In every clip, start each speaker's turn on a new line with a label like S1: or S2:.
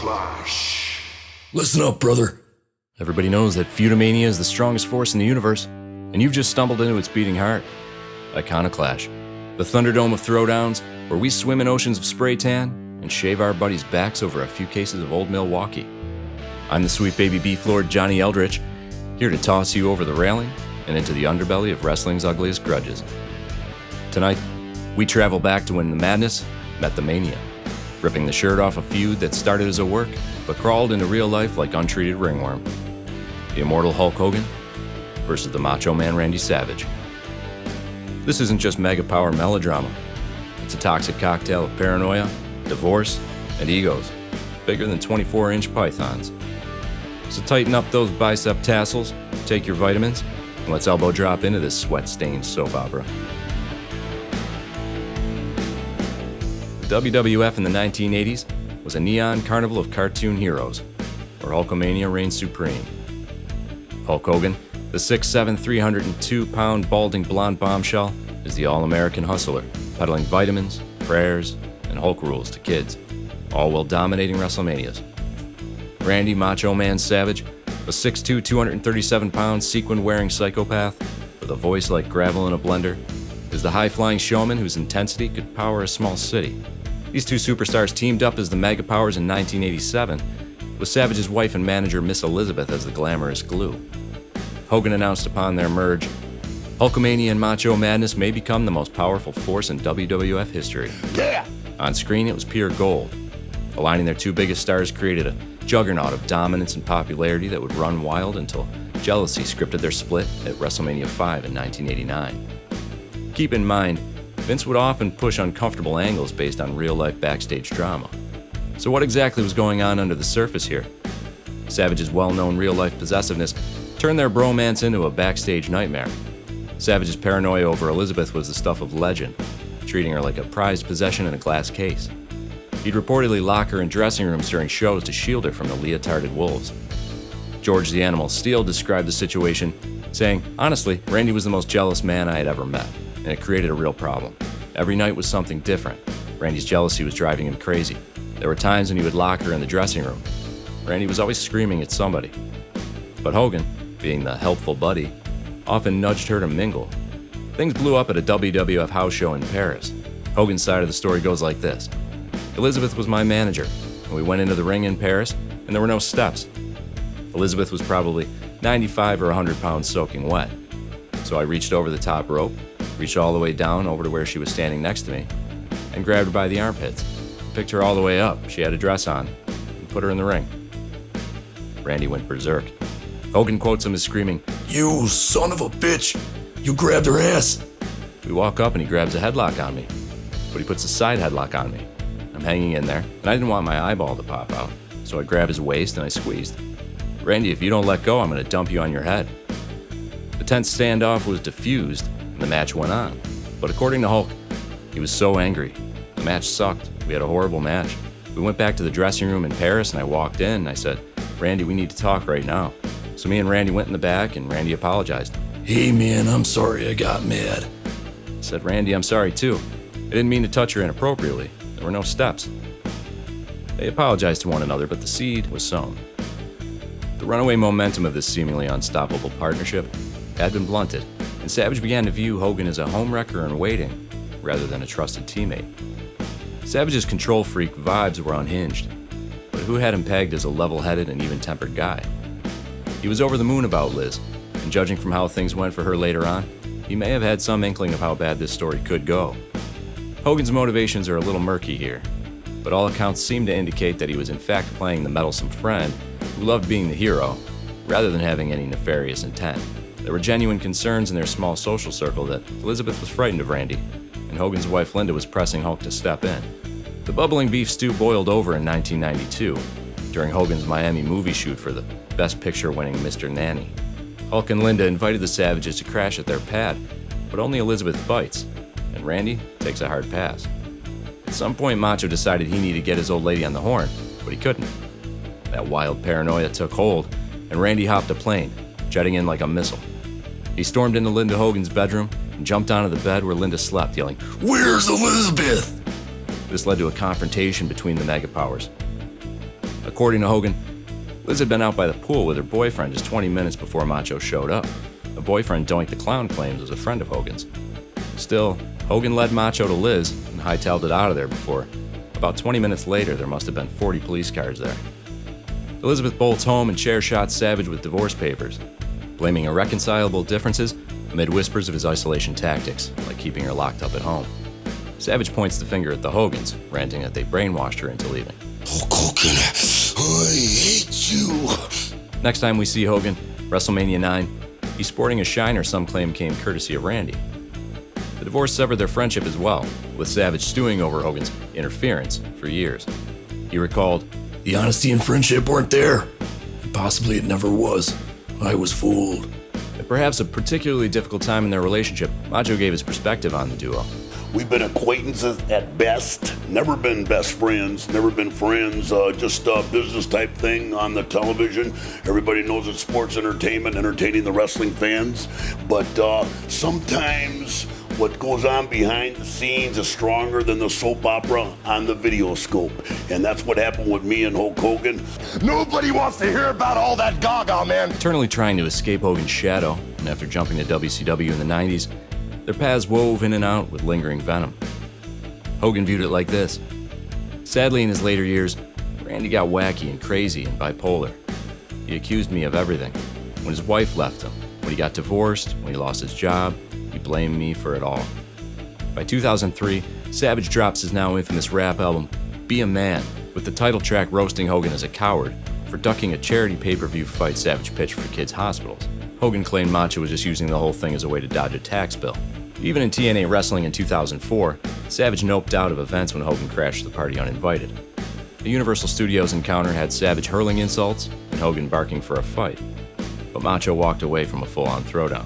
S1: Iconoclash.
S2: Listen up, brother. Everybody knows that Feudamania is the strongest force in the universe, and you've just stumbled into its beating heart. Iconoclash, the Thunderdome of throwdowns, where we swim in oceans of spray tan and shave our buddies' backs over a few cases of Old Milwaukee. I'm the sweet baby beef lord Johnny Eldritch, here to toss you over the railing and into the underbelly of wrestling's ugliest grudges. Tonight, we travel back to when the madness met the mania, ripping the shirt off a feud that started as a work but crawled into real life like untreated ringworm. The immortal Hulk Hogan versus the Macho Man Randy Savage. This isn't just mega power melodrama. It's a toxic cocktail of paranoia, divorce, and egos, bigger than 24-inch pythons. So tighten up those bicep tassels, take your vitamins, and let's elbow drop into this sweat-stained soap opera. The WWF in the 1980s was a neon carnival of cartoon heroes, where Hulkamania reigned supreme. Hulk Hogan, the 6'7", 302-pound balding blonde bombshell, is the all-American hustler, peddling vitamins, prayers, and Hulk rules to kids, all while dominating WrestleManias. Randy Macho Man Savage, a 6'2", 237-pound sequin-wearing psychopath with a voice like gravel in a blender, is the high-flying showman whose intensity could power a small city. These two superstars teamed up as the Mega Powers in 1987, with Savage's wife and manager Miss Elizabeth as the glamorous glue. Hogan announced upon their merge, Hulkamania and Macho Madness may become the most powerful force in WWF history.
S1: Yeah!
S2: On screen, it was pure gold. Aligning their two biggest stars created a juggernaut of dominance and popularity that would run wild until jealousy scripted their split at WrestleMania 5 in 1989. Keep in mind, Vince would often push uncomfortable angles based on real-life backstage drama. So what exactly was going on under the surface here? Savage's well-known real-life possessiveness turned their bromance into a backstage nightmare. Savage's paranoia over Elizabeth was the stuff of legend, treating her like a prized possession in a glass case. He'd reportedly lock her in dressing rooms during shows to shield her from the leotarded wolves. George the Animal Steele described the situation, saying, "Honestly, Randy was the most jealous man I had ever met, and it created a real problem. Every night was something different. Randy's jealousy was driving him crazy. There were times when he would lock her in the dressing room. Randy was always screaming at somebody. But Hogan, being the helpful buddy, often nudged her to mingle. Things blew up at a WWF house show in Paris. Hogan's side of the story goes like this. Elizabeth was my manager, and we went into the ring in Paris, and there were no steps. Elizabeth was probably 95 or 100 pounds soaking wet. So I reached over the top rope, reached all the way down over to where she was standing next to me, and grabbed her by the armpits, picked her all the way up, she had a dress on, and put her in the ring." Randy went berserk. Hogan quotes him as screaming,
S3: "You son of a bitch! You grabbed her ass!"
S2: We walk up and he grabs a headlock on me, but he puts a side headlock on me. I'm hanging in there, and I didn't want my eyeball to pop out, so I grabbed his waist and I squeezed. "Randy, if you don't let go, I'm going to dump you on your head." The tense standoff was diffused, and the match went on. But according to Hulk, he was so angry. The match sucked. We had a horrible match. We went back to the dressing room in Paris, and I walked in, and I said, "Randy, we need to talk right now." So me and Randy went in the back, and Randy apologized.
S3: "Hey man, I'm sorry I got mad."
S2: I said, "Randy, I'm sorry too. I didn't mean to touch her inappropriately. There were no steps." They apologized to one another, but the seed was sown. The runaway momentum of this seemingly unstoppable partnership had been blunted, and Savage began to view Hogan as a homewrecker in waiting, rather than a trusted teammate. Savage's control freak vibes were unhinged, but who had him pegged as a level-headed and even-tempered guy? He was over the moon about Liz, and judging from how things went for her later on, he may have had some inkling of how bad this story could go. Hogan's motivations are a little murky here, but all accounts seem to indicate that he was in fact playing the meddlesome friend who loved being the hero, rather than having any nefarious intent. There were genuine concerns in their small social circle that Elizabeth was frightened of Randy, and Hogan's wife Linda was pressing Hulk to step in. The bubbling beef stew boiled over in 1992, during Hogan's Miami movie shoot for the Best Picture-winning Mr. Nanny. Hulk and Linda invited the Savages to crash at their pad, but only Elizabeth bites, and Randy takes a hard pass. At some point, Macho decided he needed to get his old lady on the horn, but he couldn't. That wild paranoia took hold, and Randy hopped a plane, jetting in like a missile. He stormed into Linda Hogan's bedroom and jumped onto the bed where Linda slept, yelling,
S3: "Where's Elizabeth?"
S2: This led to a confrontation between the Mega Powers. According to Hogan, Liz had been out by the pool with her boyfriend just 20 minutes before Macho showed up. The boyfriend Doink the Clown claims was a friend of Hogan's. Still, Hogan led Macho to Liz and hightailed it out of there before. About 20 minutes later, there must have been 40 police cars there. Elizabeth bolts home and chair-shots Savage with divorce papers, blaming irreconcilable differences amid whispers of his isolation tactics, like keeping her locked up at home. Savage points the finger at the Hogans, ranting that they brainwashed her into leaving.
S3: Hulk Hogan, I hate you.
S2: Next time we see Hogan, WrestleMania 9, he's sporting a Shiner some claim came courtesy of Randy. The divorce severed their friendship as well, with Savage stewing over Hogan's interference for years. He recalled,
S3: The honesty and friendship weren't there. And possibly it never was. I was fooled.
S2: at perhaps a particularly difficult time in their relationship, Macho gave his perspective on the duo.
S1: We've been acquaintances at best, never been best friends, never been friends, just a business type thing on the television. Everybody knows it's sports entertainment, entertaining the wrestling fans. But sometimes what goes on behind the scenes is stronger than the soap opera on the video scope. And that's what happened with me and Hulk Hogan.
S4: Nobody wants to hear about all that gaga, man.
S2: Eternally trying to escape Hogan's shadow, and after jumping to WCW in the 90s, their paths wove in and out with lingering venom. Hogan viewed it like this. Sadly, in his later years, Randy got wacky and crazy and bipolar. He accused me of everything. When his wife left him, when he got divorced, when he lost his job, he blamed me for it all. By 2003, Savage drops his now infamous rap album, Be a Man, with the title track roasting Hogan as a coward for ducking a charity pay-per-view fight Savage pitched for kids' hospitals. Hogan claimed Macho was just using the whole thing as a way to dodge a tax bill. Even in TNA Wrestling in 2004, Savage noped out of events when Hogan crashed the party uninvited. The Universal Studios encounter had Savage hurling insults and Hogan barking for a fight, but Macho walked away from a full-on throwdown.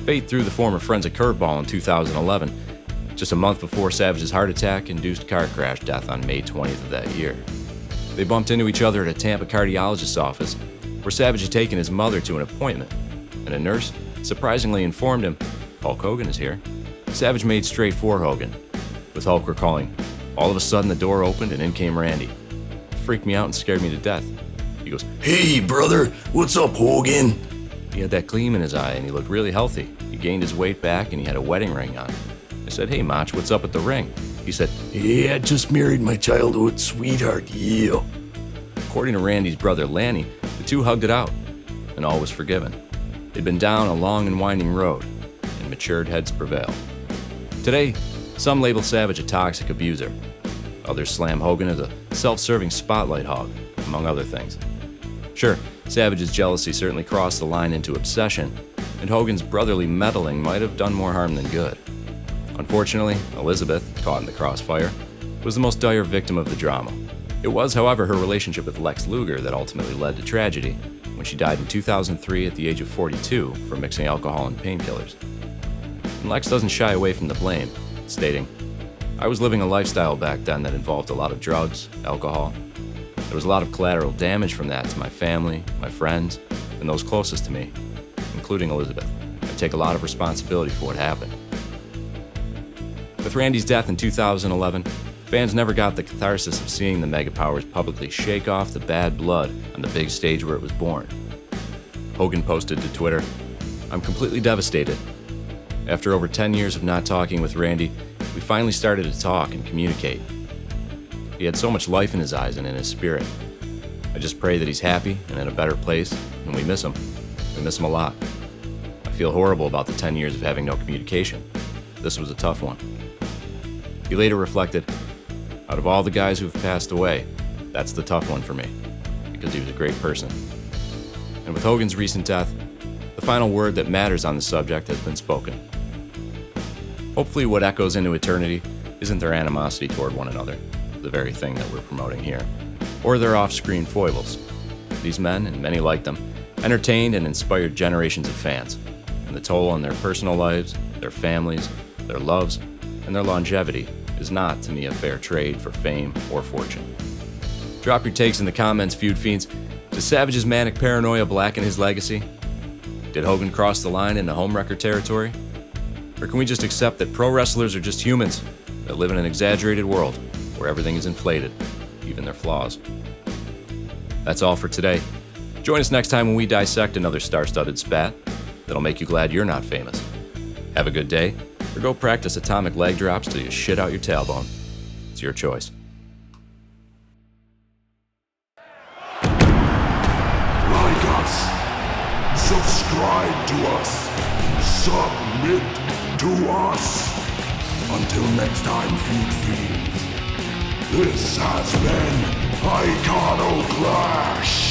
S2: Fate threw the former friends a curveball in 2011, just a month before Savage's heart attack-induced car crash death on May 20th of that year. They bumped into each other at a Tampa cardiologist's office, where Savage had taken his mother to an appointment, and a nurse surprisingly informed him, Hulk Hogan is here. Savage made straight for Hogan, with Hulk recalling, all of a sudden the door opened and in came Randy. It freaked me out and scared me to death. He goes,
S3: Hey, brother, what's up, Hogan?
S2: He had that gleam in his eye and he looked really healthy. He gained his weight back and he had a wedding ring on. I said, hey, Mach, what's up with the ring? He said,
S3: Yeah, I just married my childhood sweetheart, yeah.
S2: According to Randy's brother Lanny, the two hugged it out, and all was forgiven. They'd been down a long and winding road, and matured heads prevailed. Today, some label Savage a toxic abuser. Others slam Hogan as a self-serving spotlight hog, among other things. Sure, Savage's jealousy certainly crossed the line into obsession, and Hogan's brotherly meddling might have done more harm than good. Unfortunately, Elizabeth, caught in the crossfire, was the most dire victim of the drama. It was, however, her relationship with Lex Luger that ultimately led to tragedy, when she died in 2003 at the age of 42 for mixing alcohol and painkillers. And Lex doesn't shy away from the blame, stating, I was living a lifestyle back then that involved a lot of drugs, alcohol. There was a lot of collateral damage from that to my family, my friends, and those closest to me, including Elizabeth. I take a lot of responsibility for what happened. With Randy's death in 2011, fans never got the catharsis of seeing the Mega Powers publicly shake off the bad blood on the big stage where it was born. Hogan posted to Twitter, I'm completely devastated. After over 10 years of not talking with Randy, we finally started to talk and communicate. He had so much life in his eyes and in his spirit. I just pray that he's happy and in a better place, and we miss him. We miss him a lot. I feel horrible about the 10 years of having no communication. This was a tough one. He later reflected, out of all the guys who have passed away, that's the tough one for me, because he was a great person. And with Hogan's recent death, the final word that matters on the subject has been spoken. Hopefully what echoes into eternity isn't their animosity toward one another, the very thing that we're promoting here, or their off-screen foibles. These men, and many like them, entertained and inspired generations of fans, and the toll on their personal lives, their families, their loves, and their longevity is not, to me, a fair trade for fame or fortune. Drop your takes in the comments, feud fiends. Does Savage's manic paranoia blacken his legacy? Did Hogan cross the line into homewrecker territory? Or can we just accept that pro wrestlers are just humans that live in an exaggerated world where everything is inflated, even their flaws? That's all for today. Join us next time when we dissect another star-studded spat that'll make you glad you're not famous. Have a good day, or go practice atomic leg drops till you shit out your tailbone. It's your choice.
S4: Like us. Subscribe to us. Submit to us. Until next time, Feud Fiends. This has been Iconoclash.